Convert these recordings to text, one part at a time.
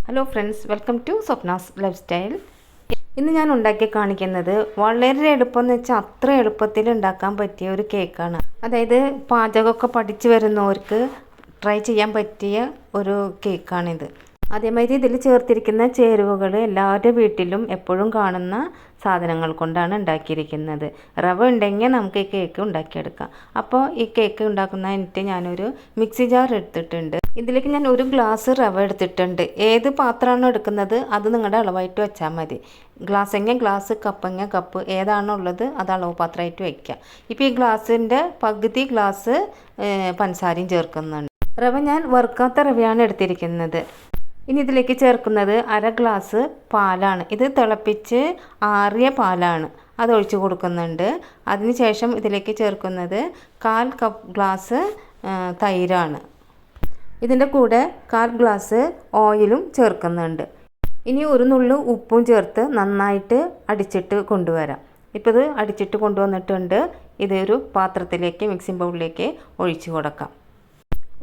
Hello friends, welcome to Swapna's life style. ഇന്ന് ഞാൻ ഉണ്ടാക്കി കാണിക്കുന്നത് വളരെ എളുപ്പമെന്ന് വെച്ചാൽ അത്ര എളുപ്പത്തിൽ ഉണ്ടാക്കാൻ പറ്റിയ ഒരു കേക്കാണ്. അതായത് പാചകമൊക്കെ പഠിച്ചു വരുന്നവർക്ക് ട്രൈ ചെയ്യാൻ പറ്റിയ ഒരു കേക്കാണിത്. അതേമാതിരി ഇതിൽ ചേർത്തിരിക്കുന്ന ചേരുവകൾ എല്ലാവരുടെ വീട്ടിലും എപ്പോഴും കാണുന്ന സാധനങ്ങൾ കൊണ്ടാണ് ഉണ്ടാക്കിയിരിക്കുന്നത്. റവ ഉണ്ടെങ്കിൽ നമുക്ക് ഈ കേക്ക് ഉണ്ടാക്കിയെടുക്കാം. അപ്പോൾ ഈ കേക്ക് ഉണ്ടാക്കുന്നതിനായിട്ട് ഞാനൊരു മിക്സി ജാർ എടുത്തിട്ടുണ്ട്. ഇതിലേക്ക് ഞാൻ 1 ഗ്ലാസ് റവ എടുത്തിട്ടുണ്ട്. ഏത് പാത്രമാണോ എടുക്കുന്നത് അത് നിങ്ങളുടെ അളവായിട്ട് വെച്ചാൽ മതി. ഗ്ലാസ് എങ്കിൽ ഗ്ലാസ്, കപ്പെങ്കിൽ കപ്പ്, ഏതാണോ ഉള്ളത് അത് അളവ് പാത്രമായിട്ട് വയ്ക്കുക. ഇപ്പോൾ ഈ ഗ്ലാസിൻ്റെ പകുതി ഗ്ലാസ് പഞ്ചസാരയും ചേർക്കുന്നുണ്ട്. റവ ഞാൻ വറുക്കാത്ത റവയാണ് എടുത്തിരിക്കുന്നത്. ഇനി ഇതിലേക്ക് ചേർക്കുന്നത് 1/2 ഗ്ലാസ് പാലാണ്. ഇത് തിളപ്പിച്ച് ആറിയ പാലാണ്, അതൊഴിച്ച് കൊടുക്കുന്നുണ്ട്. അതിനുശേഷം ഇതിലേക്ക് ചേർക്കുന്നത് 1/4 ഗ്ലാസ് തൈരാണ്. ഇതിൻ്റെ കൂടെ 1/4 ഗ്ലാസ് ഓയിലും ചേർക്കുന്നുണ്ട്. ഇനി ഒരു നുള്ളു ഉപ്പും ചേർത്ത് നന്നായിട്ട് അടിച്ചിട്ട് കൊണ്ടുവരാം. ഇപ്പോൾ ഇത് അടിച്ചിട്ട് കൊണ്ടുവന്നിട്ടുണ്ട്. ഇതൊരു പാത്രത്തിലേക്ക്, മിക്സിംഗ് ബൗളിലേക്ക് ഒഴിച്ച് കൊടുക്കാം.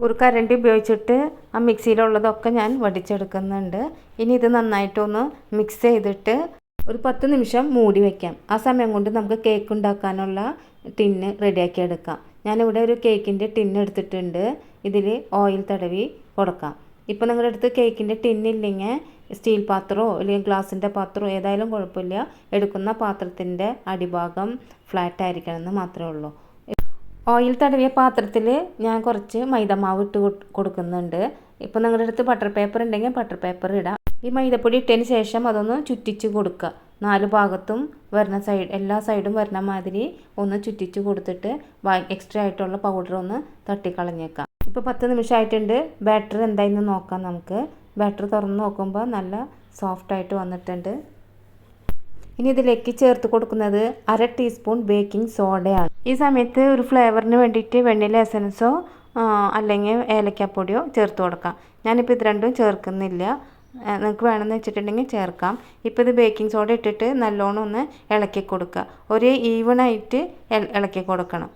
ഒരു കരണ്ടി ഉപയോഗിച്ചിട്ട് ആ മിക്സിയിലുള്ളതൊക്കെ ഞാൻ വടിച്ചെടുക്കുന്നുണ്ട്. ഇനി ഇത് നന്നായിട്ടൊന്ന് മിക്സ് ചെയ്തിട്ട് ഒരു 10 നിമിഷം മൂടി വയ്ക്കാം. ആ സമയം കൊണ്ട് നമുക്ക് കേക്ക് ഉണ്ടാക്കാനുള്ള ടിന്ന് റെഡിയാക്കി എടുക്കാം. ഞാനിവിടെ ഒരു കേക്കിൻ്റെ ടിന്ന് എടുത്തിട്ടുണ്ട്. ഇതിൽ ഓയിൽ തടവി കൊടുക്കാം. ഇപ്പോൾ നിങ്ങളുടെ അടുത്ത് കേക്കിൻ്റെ ടിന്നില്ലെങ്കിൽ സ്റ്റീൽ പാത്രമോ അല്ലെങ്കിൽ ഗ്ലാസിൻ്റെ പാത്രമോ ഏതായാലും കുഴപ്പമില്ല. എടുക്കുന്ന പാത്രത്തിൻ്റെ അടിഭാഗം ഫ്ലാറ്റ് ആയിരിക്കണമെന്ന് മാത്രമേ ഉള്ളൂ. ഓയിൽ തടവിയ പാത്രത്തിൽ ഞാൻ കുറച്ച് മൈദമാവ് ഇട്ട് കൊടുക്കുന്നുണ്ട്. ഇപ്പോൾ നിങ്ങളുടെ അടുത്ത് ബട്ടർ പേപ്പർ ഉണ്ടെങ്കിൽ ബട്ടർ പേപ്പർ ഇടാം. ഈ മൈദപ്പൊടി ഇട്ടതിന് ശേഷം അതൊന്ന് ചുറ്റിച്ച് കൊടുക്കുക. 4 ഭാഗത്തും വരുന്ന എല്ലാ സൈഡും വരുന്ന മാതിരി ഒന്ന് ചുറ്റിച്ച് കൊടുത്തിട്ട് എക്സ്ട്രാ ആയിട്ടുള്ള പൗഡർ ഒന്ന് തട്ടിക്കളഞ്ഞേക്കാം. ഇപ്പോൾ 10 നിമിഷമായിട്ടുണ്ട്. ബാറ്റർ എന്തായെന്ന് നോക്കാം നമുക്ക്. ബാറ്റർ തുറന്ന് നോക്കുമ്പോൾ നല്ല സോഫ്റ്റായിട്ട് വന്നിട്ടുണ്ട്. ഇനി ഇതിലേക്ക് ചേർത്ത് കൊടുക്കുന്നത് 1/2 ടീസ്പൂൺ ബേക്കിംഗ് സോഡയാണ്. ഈ സമയത്ത് ഒരു ഫ്ലേവറിന് വേണ്ടിയിട്ട് വെണ്ണില എസൻസോ അല്ലെങ്കിൽ ഏലക്കാപ്പൊടിയോ ചേർത്ത് കൊടുക്കാം. ഞാനിപ്പോൾ ഇത് രണ്ടും ചേർക്കുന്നില്ല. നിങ്ങൾക്ക് വേണമെന്ന് വെച്ചിട്ടുണ്ടെങ്കിൽ ചേർക്കാം. ഇപ്പോൾ ഇത് ബേക്കിംഗ് സോഡ ഇട്ടിട്ട് നല്ലോണം ഒന്ന് ഇളക്കി കൊടുക്കുക. ഒരേ ഈവണായിട്ട് ഇളക്കി കൊടുക്കണം.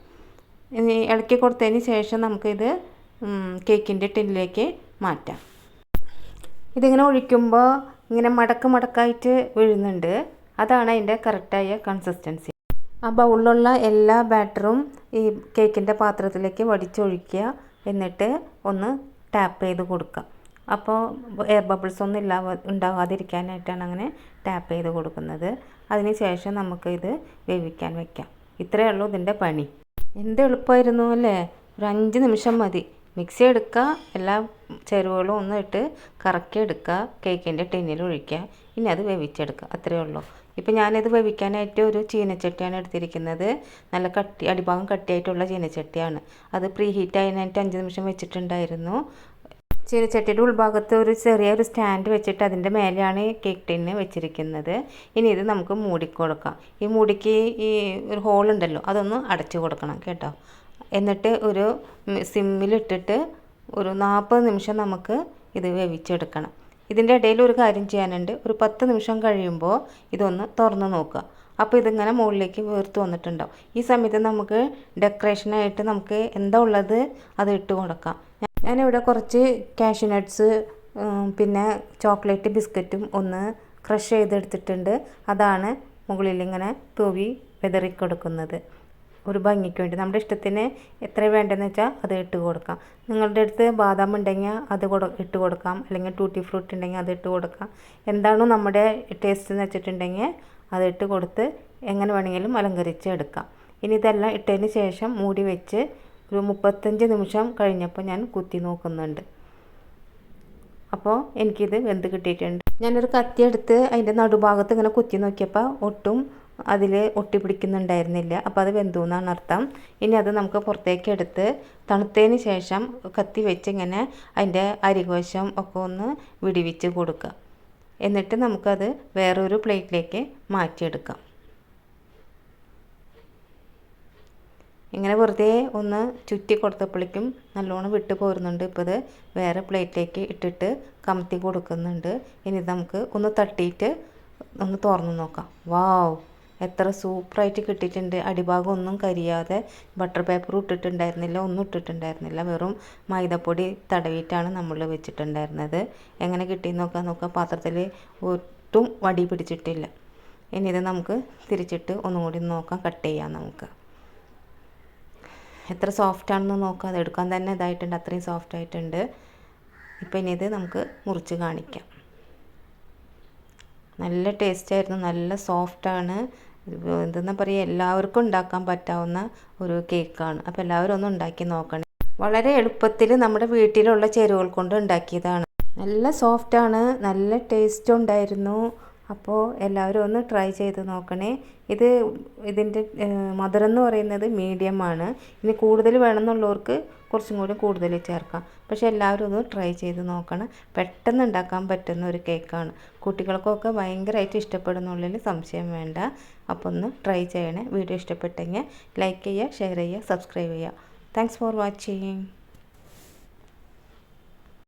ഇനി ഇളക്കി കൊടുത്തതിന് ശേഷം നമുക്കിത് കേക്കിൻ്റെ ടിന്നിലേക്ക് മാറ്റാം. ഇതിങ്ങനെ ഒഴിക്കുമ്പോൾ ഇങ്ങനെ മടക്കായിട്ട് വീഴുന്നുണ്ട്. അതാണ് അതിൻ്റെ കറക്റ്റായ കൺസിസ്റ്റൻസി. ആ ബൗളിലുള്ള എല്ലാ ബാറ്ററും ഈ കേക്കിൻ്റെ പാത്രത്തിലേക്ക് വടിച്ചൊഴിക്കുക. എന്നിട്ട് ഒന്ന് ടാപ്പ് ചെയ്ത് കൊടുക്കുക. അപ്പോൾ എയർ ബബിൾസ് ഒന്നും ഉണ്ടാകാതിരിക്കാനായിട്ടാണ് അങ്ങനെ ടാപ്പ് ചെയ്ത് കൊടുക്കുന്നത്. അതിന് ശേഷം നമുക്ക് ഇത് വേവിക്കാൻ വയ്ക്കാം. ഇത്രയേ ഉള്ളൂ ഇതിൻ്റെ പണി. എന്ത് എളുപ്പമായിരുന്നു അല്ലേ? ഒരു 5 നിമിഷം മതി. മിക്സി എടുക്കുക, എല്ലാ ചേരുവകളും ഒന്ന് ഇട്ട് കറക്കി എടുക്കുക, കേക്കിൻ്റെ ടിന്നിൽ ഒഴിക്കുക, ഇനി അത് വേവിച്ചെടുക്കുക. അത്രയേ ഉള്ളൂ. ഇപ്പോൾ ഞാനിത് വേവിക്കാനായിട്ട് ഒരു ചീനച്ചട്ടിയാണ് എടുത്തിരിക്കുന്നത്. നല്ല അടിഭാഗം കട്ടിയായിട്ടുള്ള ചീനച്ചട്ടിയാണ്. അത് പ്രീ ഹീറ്റ് ആയതിനായിട്ട് 5 നിമിഷം വെച്ചിട്ടുണ്ടായിരുന്നു. ചീനച്ചട്ടിയുടെ ഉൾഭാഗത്ത് ഒരു ചെറിയൊരു സ്റ്റാൻഡ് വെച്ചിട്ട് അതിൻ്റെ മേലെയാണ് കേക്ക് ടിന്ന് വെച്ചിരിക്കുന്നത്. ഇനി ഇത് നമുക്ക് മൂടിക്കൊടുക്കാം. ഈ മൂടിക്ക് ഈ ഒരു ഹോളുണ്ടല്ലോ, അതൊന്ന് അടച്ചു കൊടുക്കണം കേട്ടോ. എന്നിട്ട് ഒരു സിമ്മിലിട്ടിട്ട് ഒരു 40 നിമിഷം നമുക്ക് ഇത് വേവിച്ചെടുക്കണം. ഇതിൻ്റെ ഇടയിൽ ഒരു കാര്യം ചെയ്യാനുണ്ട്. ഒരു 10 നിമിഷം കഴിയുമ്പോൾ ഇതൊന്ന് തുറന്ന് നോക്കുക. അപ്പോൾ ഇതിങ്ങനെ മുകളിലേക്ക് വീർത്ത് വന്നിട്ടുണ്ടാവും. ഈ സമയത്ത് നമുക്ക് ഡെക്കറേഷനായിട്ട് നമുക്ക് എന്താ ഉള്ളത് അത് ഇട്ട് കൊടുക്കാം. ഞാനിവിടെ കുറച്ച് കാഷ്യൂ നട്ട്സ് പിന്നെ ചോക്ലേറ്റ് ബിസ്ക്കറ്റും ഒന്ന് ക്രഷ് ചെയ്തെടുത്തിട്ടുണ്ട്. അതാണ് മുകളിലിങ്ങനെ തൂവി വിതറിക്കൊടുക്കുന്നത്. ഒരു ഭംഗിക്ക് വേണ്ടി നമ്മുടെ ഇഷ്ടത്തിന് എത്ര വേണ്ടതെന്ന് വെച്ചാൽ അത് ഇട്ട് കൊടുക്കാം. നിങ്ങളുടെ അടുത്ത് ബാദാം ഉണ്ടെങ്കിൽ അത് ഇട്ട് കൊടുക്കാം, അല്ലെങ്കിൽ ടൂട്ടി ഫ്രൂട്ട് ഉണ്ടെങ്കിൽ അത് ഇട്ട് കൊടുക്കാം. എന്താണോ നമ്മുടെ ടേസ്റ്റ് എന്ന് വെച്ചിട്ടുണ്ടെങ്കിൽ അത് ഇട്ട് കൊടുത്ത് എങ്ങനെ വേണമെങ്കിലും അലങ്കരിച്ച് എടുക്കാം. ഇനി ഇതെല്ലാം ഇട്ടതിന് ശേഷം മൂടി വെച്ച് ഒരു 35 നിമിഷം കഴിഞ്ഞപ്പോൾ ഞാൻ കുത്തി നോക്കുന്നുണ്ട്. അപ്പോൾ എനിക്കിത് വെന്ത് കിട്ടിയിട്ടുണ്ട്. ഞാനൊരു കത്തി എടുത്ത് അതിൻ്റെ നടുഭാഗത്ത് ഇങ്ങനെ കുത്തി നോക്കിയപ്പോൾ ഒട്ടും അതിൽ ഒട്ടി പിടിക്കുന്നുണ്ടായിരുന്നില്ല. അപ്പോൾ അത് വെന്തു എന്നാണ് അർത്ഥം. ഇനി അത് നമുക്ക് പുറത്തേക്ക് എടുത്ത് തണുത്തതിന് ശേഷം കത്തി വെച്ച് ഇങ്ങനെ അതിൻ്റെ അരികവശം ഒക്കെ ഒന്ന് വിടിവിച്ച് കൊടുക്കുക. എന്നിട്ട് നമുക്കത് വേറൊരു പ്ലേറ്റിലേക്ക് മാറ്റിയെടുക്കാം. ഇങ്ങനെ വെറുതെ ഒന്ന് ചുറ്റി കൊടുത്തപ്പോഴേക്കും നല്ലോണം വിട്ട് പോരുന്നുണ്ട്. ഇപ്പോൾ ഇത് വേറെ പ്ലേറ്റിലേക്ക് ഇട്ടിട്ട് കമത്തി കൊടുക്കുന്നുണ്ട്. ഇനി നമുക്ക് ഒന്ന് തട്ടിയിട്ട് ഒന്ന് തുറന്ന് നോക്കാം. വാവ്, എത്ര സൂപ്പറായിട്ട് കിട്ടിയിട്ടുണ്ട്. അടിഭാഗം ഒന്നും കരിയാതെ, ബട്ടർ പേപ്പറും ഇട്ടിട്ടുണ്ടായിരുന്നില്ല, ഒന്നും ഇട്ടിട്ടുണ്ടായിരുന്നില്ല. വെറും മൈദപ്പൊടി തടവിയിട്ടാണ് നമ്മൾ വെച്ചിട്ടുണ്ടായിരുന്നത്. എങ്ങനെ കിട്ടിയെന്ന് നോക്കാം. പാത്രത്തിൽ ഒട്ടും വടി പിടിച്ചിട്ടില്ല. ഇനി ഇത് നമുക്ക് തിരിച്ചിട്ട് ഒന്നും കൂടി നോക്കാം. കട്ട് ചെയ്യാം നമുക്ക്. എത്ര സോഫ്റ്റാണെന്ന് നോക്കാം. അത് എടുക്കാൻ തന്നെ ഇതായിട്ടുണ്ട്, അത്രയും സോഫ്റ്റ് ആയിട്ടുണ്ട്. ഇപ്പം ഇനി ഇത് നമുക്ക് മുറിച്ച് കാണിക്കാം. നല്ല ടേസ്റ്റായിരുന്നു, നല്ല സോഫ്റ്റാണ്. എന്തെന്നാ പറയുക, എല്ലാവർക്കും ഉണ്ടാക്കാൻ പറ്റാവുന്ന ഒരു കേക്കാണ്. അപ്പോൾ എല്ലാവരും ഒന്ന് ഉണ്ടാക്കി നോക്കണേ. വളരെ എളുപ്പത്തിൽ നമ്മുടെ വീട്ടിലുള്ള ചേരുവകൾ കൊണ്ട് ഉണ്ടാക്കിയതാണ്. നല്ല സോഫ്റ്റാണ്, നല്ല ടേസ്റ്റും ഉണ്ടായിരുന്നു. അപ്പോൾ എല്ലാവരും ഒന്ന് ട്രൈ ചെയ്ത് നോക്കണേ. ഇതിൻ്റെ മധുരം എന്ന് പറയുന്നത് മീഡിയമാണ്. ഇനി കൂടുതൽ വേണമെന്നുള്ളവർക്ക് കുറച്ചും കൂടി കൂടുതൽ ചേർക്കാം. പക്ഷേ എല്ലാവരും ഒന്ന് ട്രൈ ചെയ്ത് നോക്കണം. പെട്ടെന്ന് ഉണ്ടാക്കാൻ പറ്റുന്ന ഒരു കേക്കാണ്. കുട്ടികൾക്കൊക്കെ ഭയങ്കരമായിട്ട് ഇഷ്ടപ്പെടുന്നുള്ളതിൽ സംശയം വേണ്ട. അപ്പോൾ ഒന്ന് ട്രൈ ചെയ്യണേ. വീഡിയോ ഇഷ്ടപ്പെട്ടെങ്കിൽ ലൈക്ക് ചെയ്യുക, ഷെയർ ചെയ്യുക, സബ്സ്ക്രൈബ് ചെയ്യുക. Thanks for watching.